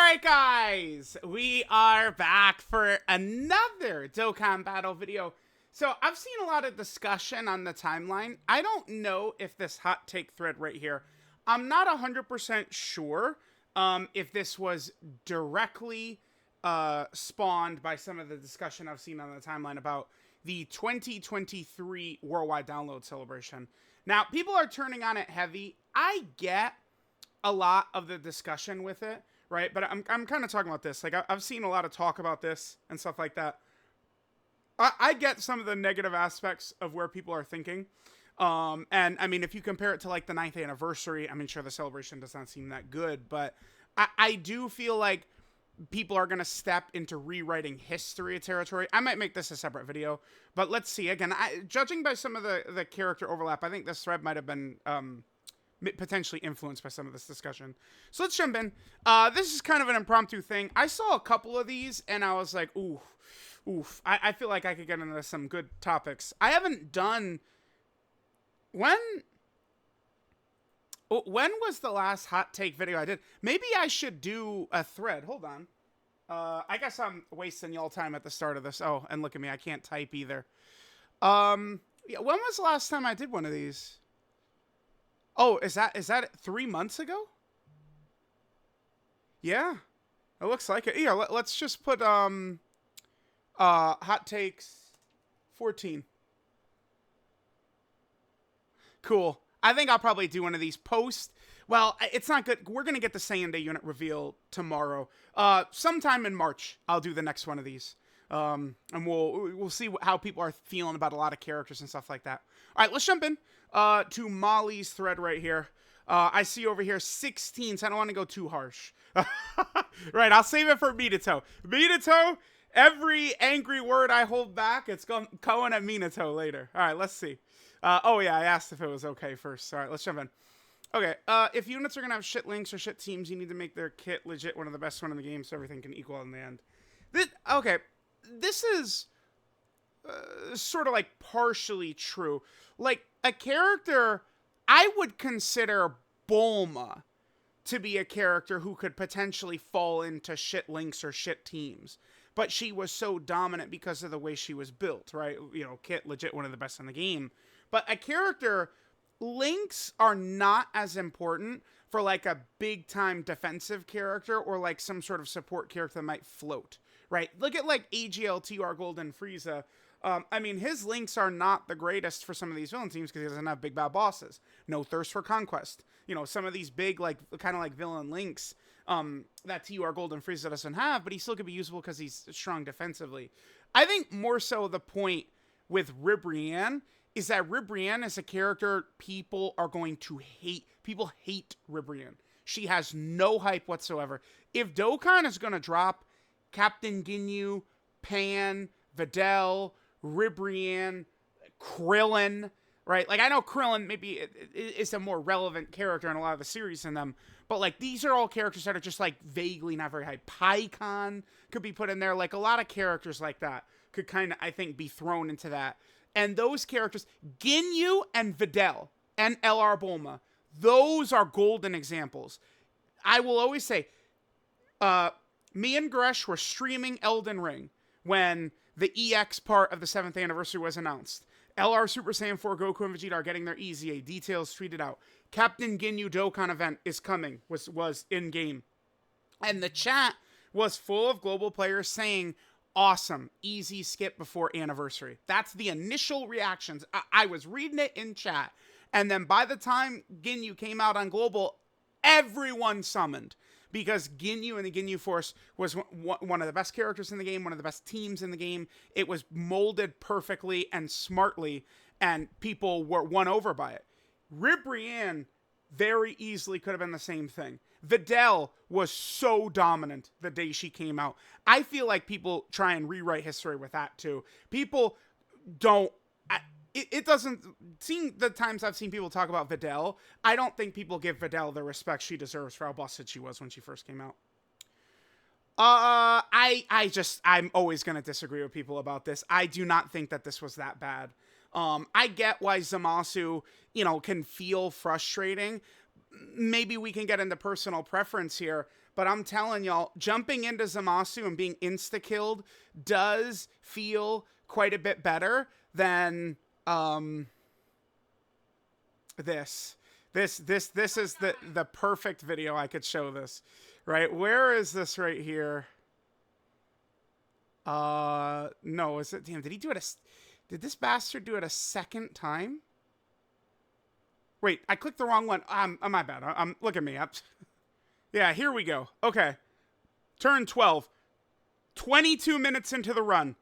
Alright guys, we are back for another Dokkan battle video. So I've seen a lot of discussion on the timeline. I don't know if this hot take thread right here, I'm not 100% sure if this was directly spawned by some of the discussion I've seen on the timeline about the 2023 worldwide download celebration. Now, people are turning on it heavy. I get a lot of the discussion with it, right? But I'm kind of talking about this. Like, I've seen a lot of talk about this and stuff like that. I get some of the negative aspects of where people are thinking. And, I mean, if you compare it to, like, the 9th anniversary, I mean, sure, the celebration does not seem that good. But I do feel like people are going to step into rewriting history territory. I might make this a separate video. But let's see. Again, judging by some of the character overlap, I think this thread might have been potentially influenced by some of this discussion. So let's jump in. This is kind of an impromptu thing. I saw a couple of these and I was like, oof. I feel like I could get into some good topics. I haven't done... When was the last hot take video I did? Maybe I should do a thread. Hold on. I guess I'm wasting y'all time at the start of this. Oh, and look at me. I can't type either. Yeah, when was the last time I did one of these? Oh, is that 3 months ago? Yeah, it looks like it. Yeah, let's just put hot takes 14. Cool. I think I'll probably do one of these post. Well, it's not good. We're gonna get the Saiyan Day unit reveal tomorrow. Sometime in March, I'll do the next one of these. And we'll see how people are feeling about a lot of characters and stuff like that. All right, let's jump in to Molly's thread right here. I see over here 16, so I don't want to go too harsh. Right, I'll save it for Minato. Minato, every angry word I hold back, it's going at Minato later. All right, let's see. Oh yeah, I asked if it was okay first. All right, let's jump in. Okay, if units are going to have shit links or shit teams, you need to make their kit legit one of the best one in the game so everything can equal in the end. This is sort of like partially true. Like, a character, I would consider Bulma to be a character who could potentially fall into shit links or shit teams. But she was so dominant because of the way she was built, right? You know, kit legit one of the best in the game. But a character, links are not as important for like a big time defensive character or like some sort of support character that might float, right? Look at like AGL, TR Golden, Frieza. I mean, his links are not the greatest for some of these villain teams because he doesn't have big bad bosses. No thirst for conquest. You know, some of these big, like, kind of like villain links that TR Golden Frieza doesn't have, but he still could be useful because he's strong defensively. I think more so the point with Ribrianne is that Ribrianne is a character people are going to hate. People hate Ribrianne. She has no hype whatsoever. If Dokkan is going to drop Captain Ginyu, Pan, Videl, Ribrianne, Krillin, right? Like, I know Krillin maybe is a more relevant character in a lot of the series than them, but, like, these are all characters that are just, like, vaguely not very high. Paikon could be put in there. Like, a lot of characters like that could kind of, I think, be thrown into that. And those characters, Ginyu and Videl and LR Bulma, those are golden examples. I will always say, me and Gresh were streaming Elden Ring when the EX part of the 7th anniversary was announced. LR Super Saiyan 4 Goku and Vegeta are getting their EZA. Details tweeted out. Captain Ginyu Dokkan event is coming. Was in game. And the chat was full of global players saying, awesome, easy skip before anniversary. That's the initial reactions. I was reading it in chat. And then by the time Ginyu came out on global, everyone summoned. Because Ginyu and the Ginyu Force was one of the best characters in the game, one of the best teams in the game. It was molded perfectly and smartly, and people were won over by it. Ribrianne very easily could have been the same thing. Videl was so dominant the day she came out. I feel like people try and rewrite history with that too. People don't... It doesn't... Seeing the times I've seen people talk about Videl, I don't think people give Videl the respect she deserves for how busted she was when she first came out. I'm always going to disagree with people about this. I do not think that this was that bad. I get why Zamasu, can feel frustrating, maybe we can get into personal preference here, but I'm telling y'all, jumping into Zamasu and being insta-killed does feel quite a bit better than this. This is the perfect video I could show this. Right? Where is this right here? No, is it? Damn, did he do it did this bastard do it a second time? Wait, I clicked the wrong one. My bad. Look at me. Yeah, here we go. Okay. Turn 12. 22 minutes into the run.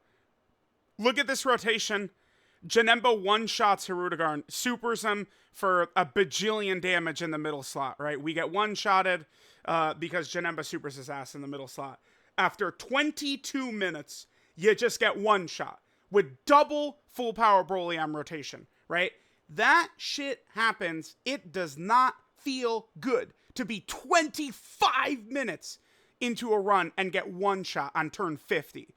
Look at this rotation. Janemba one-shots Hirudegarn, supers him for a bajillion damage in the middle slot, right? We get one-shotted because Janemba supers his ass in the middle slot. After 22 minutes, you just get one shot with double full power Broly M rotation, right? That shit happens. It does not feel good to be 25 minutes into a run and get one shot on turn 50.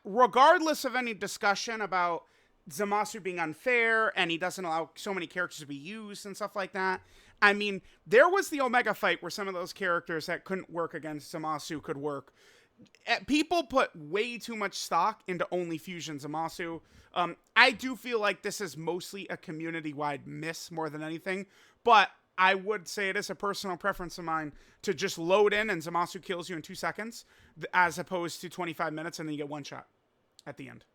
Regardless of any discussion about Zamasu being unfair and he doesn't allow so many characters to be used and stuff like that. I mean, there was the Omega fight where some of those characters that couldn't work against Zamasu could work. People put way too much stock into only Fusion Zamasu. I do feel like this is mostly a community-wide miss more than anything, but I would say it is a personal preference of mine to just load in and Zamasu kills you in 2 seconds as opposed to 25 minutes and then you get one shot at the end.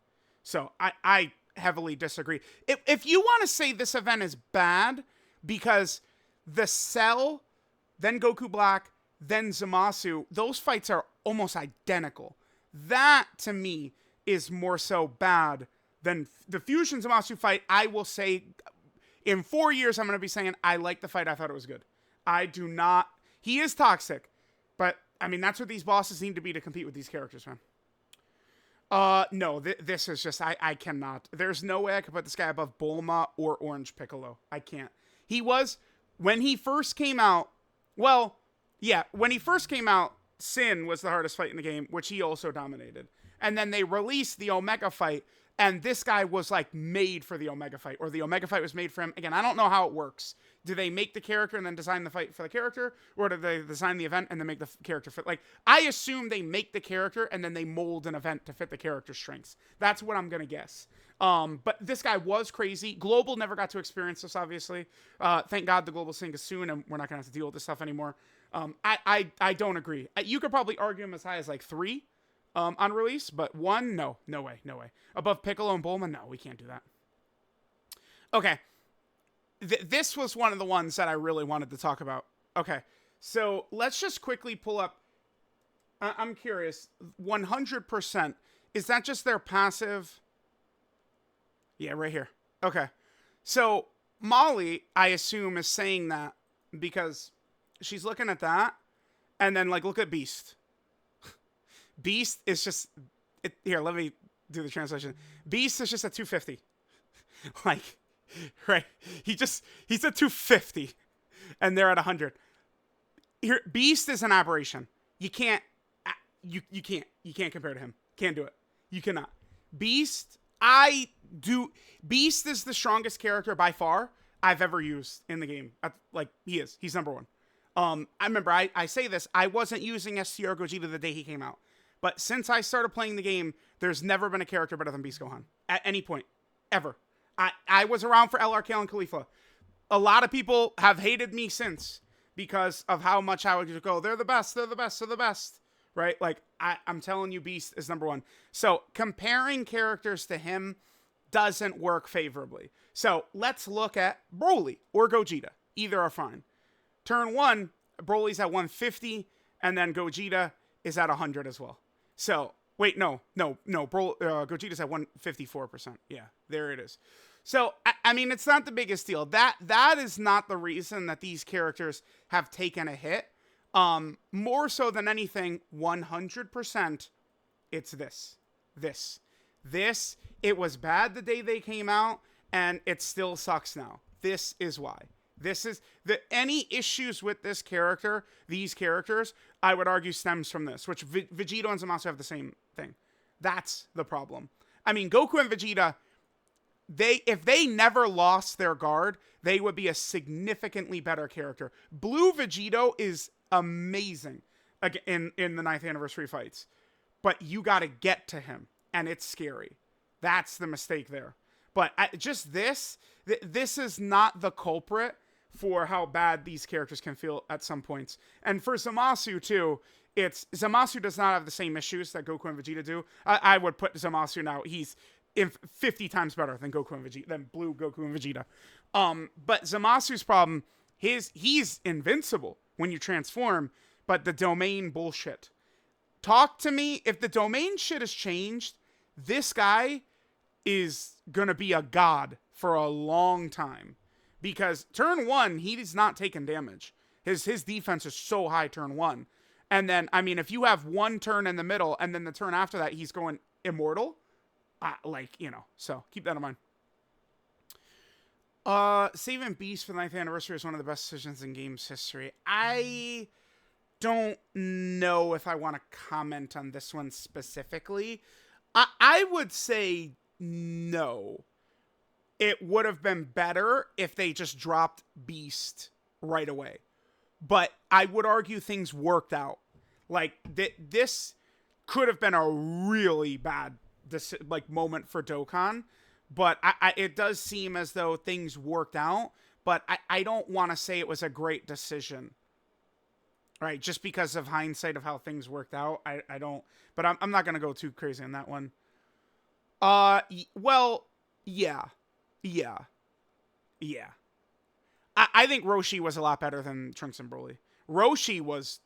So I heavily disagree. If you want to say this event is bad because the Cell, then Goku Black, then Zamasu, those fights are almost identical. That, to me, is more so bad than the Fusion Zamasu fight. I will say, in 4 years, I'm going to be saying, I like the fight. I thought it was good. I do not. He is toxic. But, I mean, that's what these bosses need to be to compete with these characters, man. No, this is just, I cannot. There's no way I could put this guy above Bulma or Orange Piccolo. I can't. He was, when he first came out, well, yeah, when he first came out, Sin was the hardest fight in the game, which he also dominated. And then they released the Omega fight, and this guy was, like, made for the Omega fight, or the Omega fight was made for him. Again, I don't know how it works. Do they make the character and then design the fight for the character, or do they design the event and then make the character fit? Like, I assume they make the character and then they mold an event to fit the character's strengths. That's what I'm going to guess. But this guy was crazy. Global never got to experience this, obviously. Thank God the Global Sync is soon, and we're not going to have to deal with this stuff anymore. I don't agree. You could probably argue him as high as, like, 3 on release, but 1, no. No way. Above Piccolo and Bulma, no, we can't do that. Okay. This was one of the ones that I really wanted to talk about. Okay, so let's just quickly pull up. I'm curious. 100%. Is that just their passive? Yeah, right here. Okay. So Molly, I assume, is saying that because she's looking at that, and then, like, look at Beast. Beast is just... here, let me do the translation. Beast is just at 250. Like... Right, he's at 250, and they're at 100. Here, Beast is an aberration. You can't compare to him. Can't do it. You cannot. Beast is the strongest character by far I've ever used in the game. He's number 1. I remember I say this. I wasn't using STR Gogeta the day he came out, but since I started playing the game, there's never been a character better than Beast Gohan at any point ever. I was around for LRK and Khalifa. A lot of people have hated me since because of how much I would go, they're the best, right? Like, I'm telling you, Beast is number 1. So comparing characters to him doesn't work favorably. So let's look at Broly or Gogeta. Either are fine. Turn 1, Broly's at 150, and then Gogeta is at 100 as well. So, wait, no. Gogeta's at 154%. Yeah, there it is. So, I mean, it's not the biggest deal. That is not the reason that these characters have taken a hit. More so than anything, 100%, it's this. This, it was bad the day they came out, and it still sucks now. This is why. This is any issues with this character, these characters, I would argue stems from this, which Vegeta and Zamasu have the same thing. That's the problem. I mean, Goku and Vegeta, if they never lost their guard, they would be a significantly better character. Blue Vegito is amazing in the 9th anniversary fights, but you got to get to him, and it's scary. That's the mistake there. But this is not the culprit for how bad these characters can feel at some points. And for Zamasu too, Zamasu does not have the same issues that Goku and Vegeta do. I would put Zamasu now. He's 50 times better than Goku and Vegeta, than Blue Goku and Vegeta. But Zamasu's problem, he's invincible when you transform, but the domain bullshit. Talk to me. If the domain shit has changed, this guy is gonna be a god for a long time. Because turn 1, he's not taking damage. His defense is so high turn 1. And then, I mean, if you have one turn in the middle, and then the turn after that, he's going immortal, so keep that in mind. Saving Beast for the 9th anniversary is one of the best decisions in games history. I don't know if I want to comment on this one specifically. I would say no. It would have been better if they just dropped Beast right away. But I would argue things worked out. Like, this could have been a really bad moment for Dokkan. But it does seem as though things worked out. But I don't want to say it was a great decision. Right? Just because of hindsight of how things worked out. I don't. But I'm not going to go too crazy on that one. Well, yeah. Yeah. I think Roshi was a lot better than Trunks and Broly. Roshi was...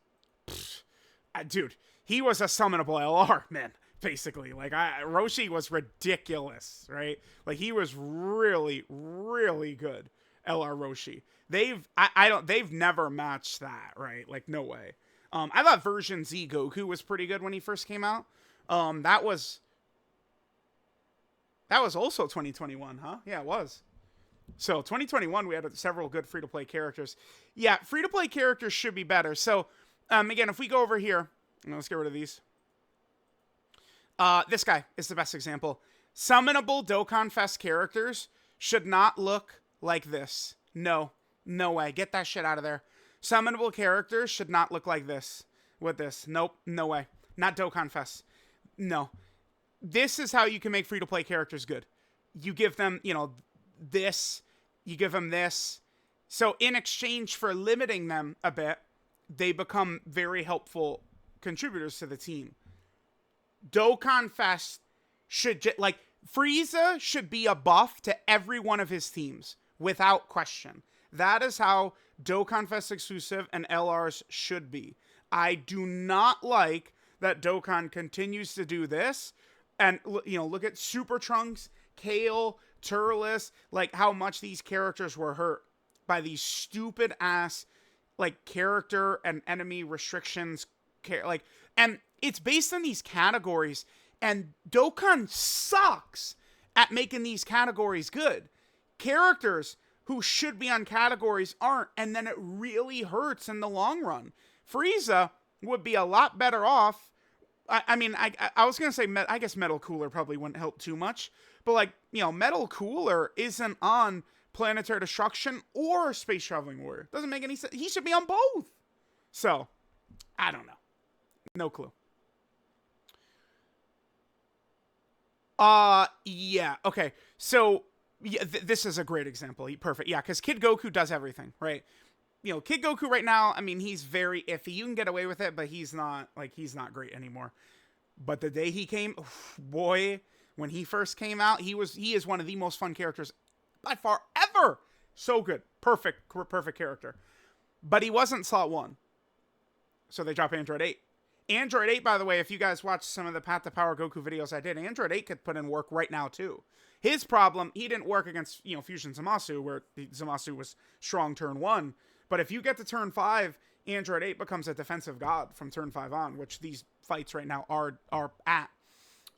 dude, he was a summonable LR, man, basically. Like, Roshi was ridiculous, right? Like, he was really, really good, LR Roshi. They've never matched that, right? Like, no way. I thought version Z Goku was pretty good when he first came out. That was also 2021, huh? Yeah, it was. So 2021, we had several good free-to-play characters. Yeah, free-to-play characters should be better. So, again, if we go over here, let's get rid of these. This guy is the best example. Summonable Dokkan Fest characters should not look like this. No way. Get that shit out of there. Summonable characters should not look like this with this. Nope, no way. Not Dokkan Fest. No. This is how you can make free-to-play characters good. You give them, this. You give them this. So in exchange for limiting them a bit, they become very helpful contributors to the team. Dokkan Fest should, Frieza should be a buff to every one of his teams, without question. That is how Dokkan Fest exclusive and LRs should be. I do not like that Dokkan continues to do this. And, look at Super Trunks, Kale, Turles, how much these characters were hurt by these stupid ass, character and enemy restrictions. And it's based on these categories, and Dokkan sucks at making these categories good. Characters who should be on categories aren't, and then it really hurts in the long run. Frieza would be a lot better off. I was going to say, I guess Metal Cooler probably wouldn't help too much. But, Metal Cooler isn't on Planetary Destruction or Space Traveling Warrior. Doesn't make any sense. He should be on both. So, I don't know. No clue. Yeah. Okay. So, yeah, this is a great example. Perfect. Yeah, because Kid Goku does everything, right? Kid Goku right now, he's very iffy. You can get away with it, but he's not great anymore. But the day he came, boy, when he first came out, he is one of the most fun characters by far ever. So good. Perfect character. But he wasn't slot 1. So they dropped Android 8. Android 8, by the way, if you guys watched some of the Path to Power Goku videos I did, Android 8 could put in work right now, too. His problem, he didn't work against, Fusion Zamasu, where Zamasu was strong turn 1. But if you get to turn 5, Android 8 becomes a defensive god from turn 5 on, which these fights right now are at.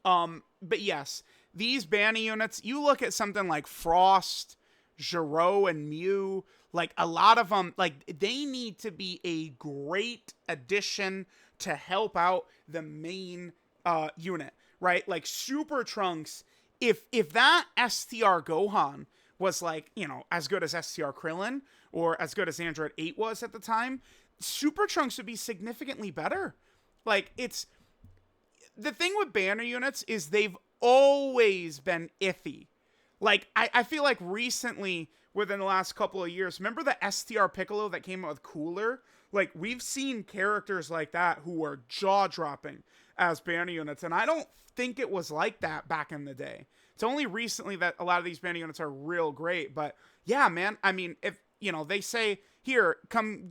But yes, these Banny units, you look at something like Frost, Gero, and Mew, a lot of them, they need to be a great addition to help out the main unit, right? Super Trunks if that STR Gohan was like, as good as STR Krillin or as good as Android 8 was at the time, Super Trunks would be significantly better. Like, it's the thing with banner units is they've always been iffy. Like, I feel like recently, within the last couple of years, remember the STR Piccolo that came out with Cooler? Like, we've seen characters like that who are jaw-dropping as banner units, and I don't think it was like that back in the day. It's only recently that a lot of these banner units are real great, but yeah, man, I mean, if, they say, here, come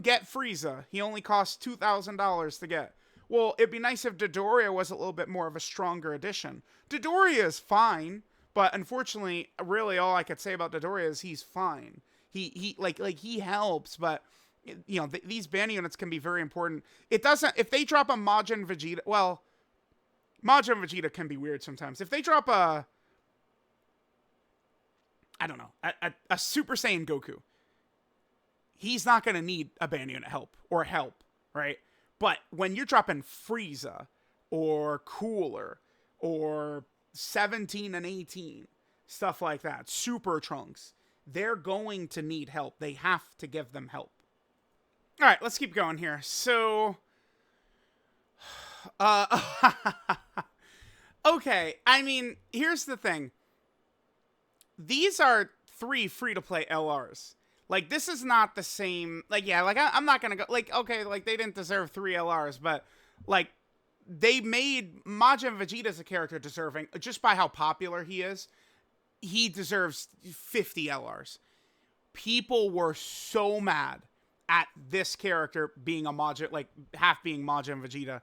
get Frieza. He only costs $2,000 to get. Well, it'd be nice if Dodoria was a little bit more of a stronger addition. Dodoria is fine, but unfortunately, really all I could say about Dodoria is he's fine. He helps, but these banner units can be very important. It doesn't, if they drop a Majin Vegeta, well, Majin Vegeta can be weird sometimes. If they drop a Super Saiyan Goku, he's not going to need a banner unit help, right? But when you're dropping Frieza or Cooler or 17 and 18, stuff like that, Super Trunks, they're going to need help. They have to give them help. All right, let's keep going here. So, okay, I mean, here's the thing. These are 3 free-to-play LRs. Like, this is not the same, like, yeah, like, I'm not gonna go, like, okay, like, they didn't deserve 3 LRs, but, like, they made Majin Vegeta as a character deserving, just by how popular he is. He deserves 50 LRs. People were so mad at this character being a Majin, like, half being Majin Vegeta.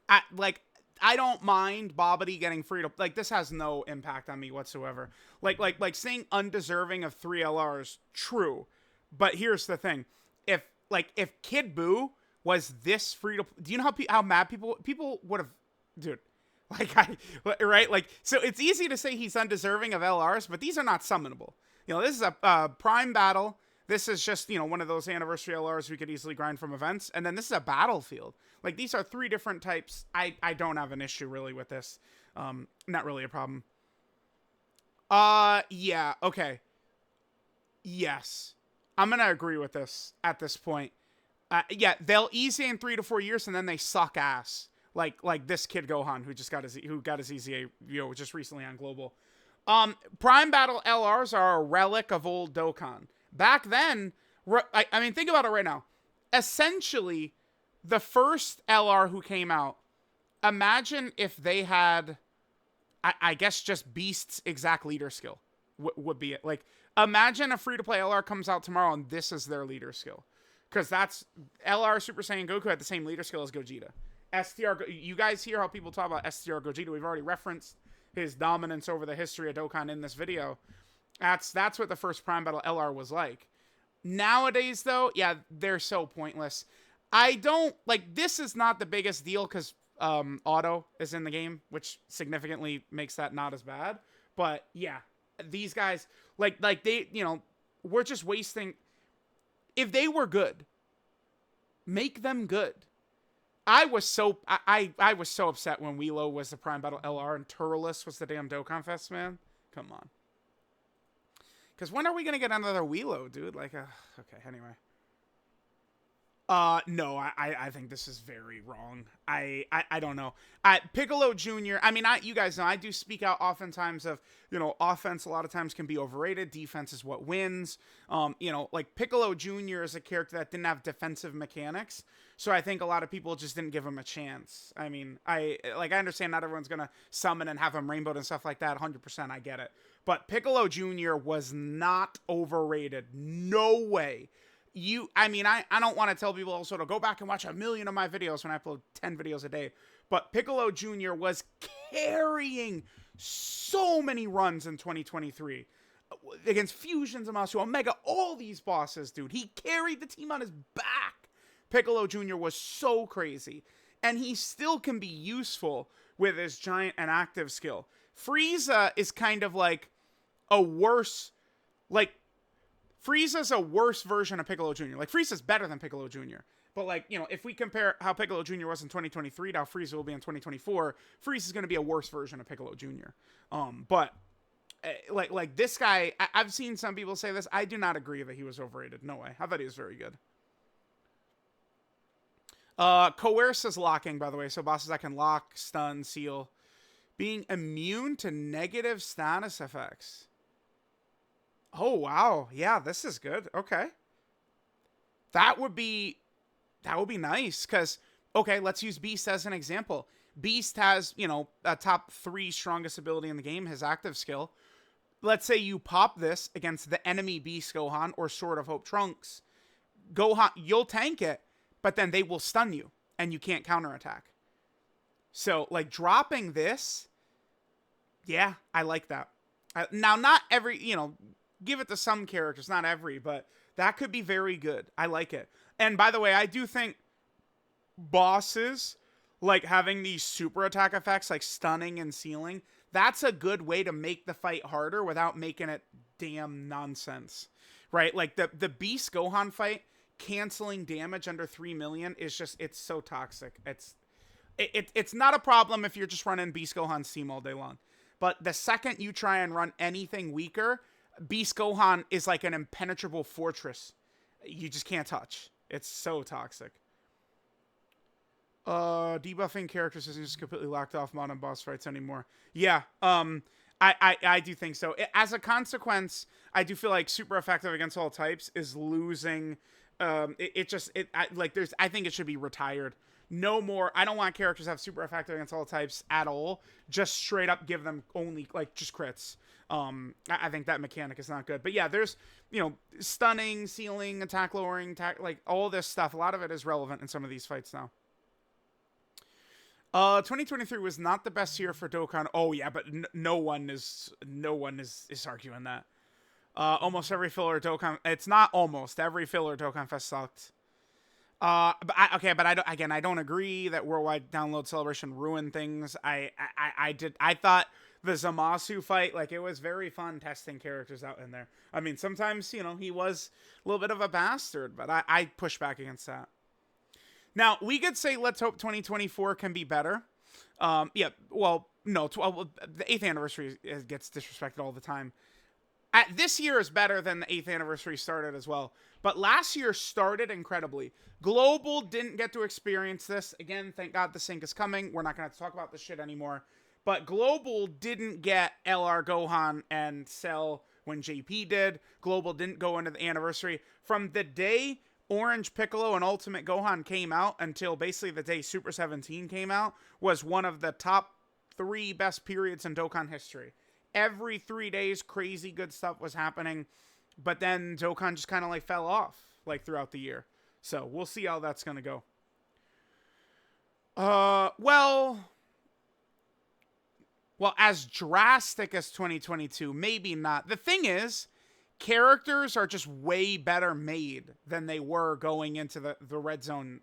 I don't mind Bobbity getting free to, like, this has no impact on me whatsoever. Like saying undeserving of 3 LRs, true. But here's the thing. If Kid Buu was this free to, do you know how mad people would have, dude, right? Like, so it's easy to say he's undeserving of LRs, but these are not summonable. This is a prime battle. This is just, one of those anniversary LRs we could easily grind from events. And then this is a battlefield. Like, these are 3 different types. I don't have an issue really with this. Not really a problem. Yeah, okay. Yes. I'm going to agree with this at this point. Yeah, they'll ease in 3 to 4 years and then they suck ass. Like this Kid Gohan who got his EZA, just recently on Global. Prime Battle LRs are a relic of old Dokkan. Back then, I mean, think about it right now. Essentially, the first LR who came out, imagine if they had, I guess, just Beast's exact leader skill would be it. Like, imagine a free-to-play LR comes out tomorrow and this is their leader skill. Because that's, LR Super Saiyan Goku had the same leader skill as Gogeta. You guys hear how people talk about STR Gogeta. We've already referenced his dominance over the history of Dokkan in this video. That's what the first Prime Battle LR was like. Nowadays, though, yeah, they're so pointless. I don't, like, this is not the biggest deal because Auto is in the game, which significantly makes that not as bad. But, yeah, these guys, like they, we're just wasting. If they were good, make them good. I was so upset when Weelo was the Prime Battle LR and Turles was the damn Dokkan Fest, man. Come on. Because when are we going to get another Weelo, dude? Like, okay, anyway. No, I think this is very wrong. I don't know. Piccolo Jr., I mean, you guys know, I do speak out oftentimes of, offense a lot of times can be overrated. Defense is what wins. Like Piccolo Jr. is a character that didn't have defensive mechanics. So I think a lot of people just didn't give him a chance. I mean, I understand not everyone's going to summon and have him rainbowed and stuff like that. 100%, I get it. But Piccolo Jr. was not overrated. No way. I don't want to tell people also to go back and watch 1 million of my videos when I upload 10 videos a day. But Piccolo Jr. was carrying so many runs in 2023. Against Fusions, Zamasu, Omega, all these bosses, dude. He carried the team on his back. Piccolo Jr. was so crazy. And he still can be useful with his giant and active skill. Frieza is kind of like a worse, Frieza's a worse version of Piccolo Jr. Like, Frieza's better than Piccolo Jr., But, like, you know, if we compare how Piccolo Jr. was in 2023 to how Frieza will be in 2024, Frieza is going to be a worse version of Piccolo Jr. But like this guy, I've seen some people say this. I do not agree that he was overrated. No way. I thought he was very good. Coerce is locking, by the way. So bosses that can lock, stun, seal. Being immune to negative status effects. Oh, wow. Yeah, this is good. Okay. That would be nice. Because, okay, let's use Beast as an example. Beast has, you know, a top 3 strongest ability in the game, his active skill. Let's say you pop this against the enemy Beast Gohan or Sword of Hope Trunks. Gohan, you'll tank it, but then they will stun you, and you can't counterattack. So, like, dropping this, yeah, I like that. Now, not every, you know, give it to some characters, not every, but that could be very good. I like it. And by the way, I do think bosses, like having these super attack effects, like stunning and sealing, that's a good way to make the fight harder without making it damn nonsense, right? Like the Beast Gohan fight, canceling damage under 3 million is just, it's so toxic. It's not a problem if you're just running Beast Gohan's team all day long. But the second you try and run anything weaker, Beast Gohan is like an impenetrable fortress. You just can't touch. It's so toxic. Debuffing characters isn't just completely locked off modern boss fights anymore. Yeah, I do think so. As a consequence, I do feel like super effective against all types is losing. I think it should be retired. No more. I don't want characters to have super effective against all types at all. Just straight up give them only, like, just crits. I think that mechanic is not good. But yeah, there's, you know, stunning, sealing, attack lowering, like all this stuff. A lot of it is relevant in some of these fights now. 2023 was not the best year for Dokkan. Oh yeah, but no one is arguing that. Almost every filler Dokkan. It's not almost every filler Dokkan Fest sucked. But I don't agree that worldwide download celebration ruined things. I thought the Zamasu fight, like, it was very fun testing characters out in there. I mean, sometimes, you know, he was a little bit of a bastard, but I push back against that. Now, we could say let's hope 2024 can be better. Yeah, well, no, the 8th anniversary gets disrespected all the time. This year is better than the 8th anniversary started as well. But last year started incredibly. Global didn't get to experience this. Again, thank God the sync is coming. We're not going to have to talk about this shit anymore. But Global didn't get LR Gohan and Cell when JP did. Global didn't go into the anniversary. From the day Orange Piccolo and Ultimate Gohan came out until basically the day Super 17 came out was one of the top 3 best periods in Dokkan history. Every 3 days, crazy good stuff was happening. But then Dokkan just kind of like fell off like throughout the year. So we'll see how that's going to go. Well, as drastic as 2022, maybe not. The thing is, characters are just way better made than they were going into the Red Zone.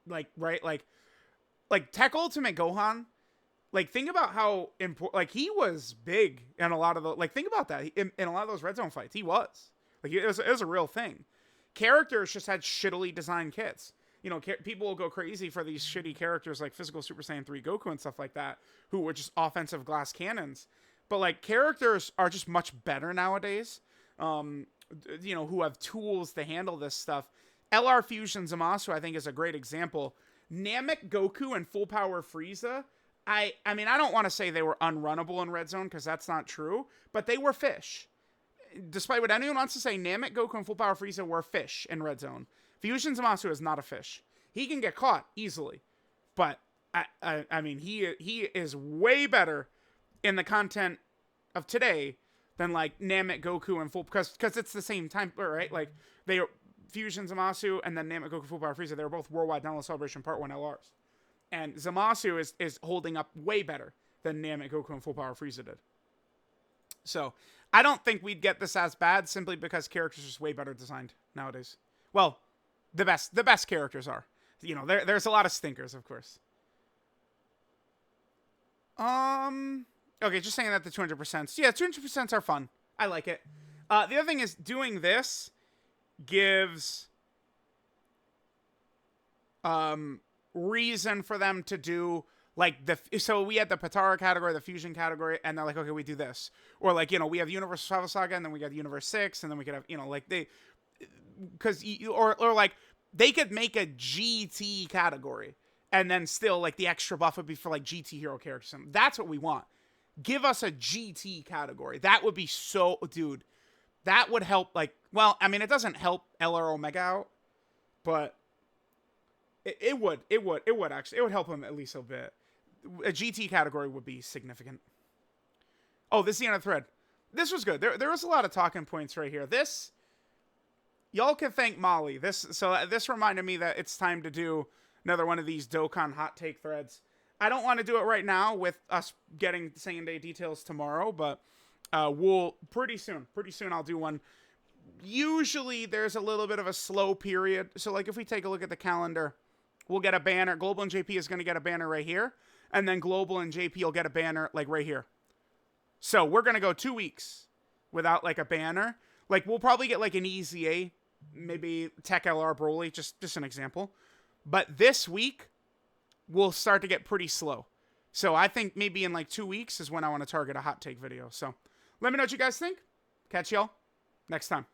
Like, right? Like Tech Ultimate Gohan. Like, think about how important, like, he was big in a lot of the, like, think about that. In a lot of those Red Zone fights, he was. Like, it was a real thing. Characters just had shittily designed kits. You know, people will go crazy for these shitty characters like Physical Super Saiyan 3 Goku and stuff like that, who were just offensive glass cannons. But, like, characters are just much better nowadays, you know, who have tools to handle this stuff. LR Fusion Zamasu, I think, is a great example. Namek Goku and Full Power Frieza, I mean, I don't want to say they were unrunnable in Red Zone, because that's not true, but they were fish. Despite what anyone wants to say, Namek, Goku, and Full Power Frieza were fish in Red Zone. Fusion Zamasu is not a fish. He can get caught easily, but I mean, he is way better in the content of today than like Namek, Goku, and Full, because it's the same time, right? Like, they are Fusion Zamasu and then Namek, Goku, Full Power Frieza. They were both Worldwide Download Celebration Part 1 LRs. And Zamasu is holding up way better than Namek, Goku, and Full Power Frieza did. So, I don't think we'd get this as bad simply because characters are just way better designed nowadays. Well, the best characters are. You know, there's a lot of stinkers, of course. Okay, just saying that the 200%. Yeah, 200% are fun. I like it. The other thing is, doing this gives reason for them to do like so we had the Patara category, the Fusion category, and they're like, okay, we do this. Or like, we have Universe Travel Saga, and then we got Universe 6, and then we could have, like or like they could make a GT category, and then still like the extra buff would be for like GT hero characters. That's what we want. Give us a GT category. That would be so, dude. That would help. Like, well, I mean, it doesn't help LR Omega out, but it would actually. It would help him at least a bit. A GT category would be significant. Oh, this is the end of the thread. This was good. There was a lot of talking points right here. This, y'all can thank Molly. This reminded me that it's time to do another one of these Dokkan hot take threads. I don't want to do it right now with us getting same day details tomorrow, but we'll pretty soon I'll do one. Usually there's a little bit of a slow period. So like if we take a look at the calendar, we'll get a banner. Global and JP is going to get a banner right here. And then Global and JP will get a banner like right here. So we're going to go 2 weeks without like a banner. Like we'll probably get like an EZA, maybe Tech LR Broly, just an example. But this week we'll start to get pretty slow. So I think maybe in like 2 weeks is when I want to target a hot take video. So let me know what you guys think. Catch y'all next time.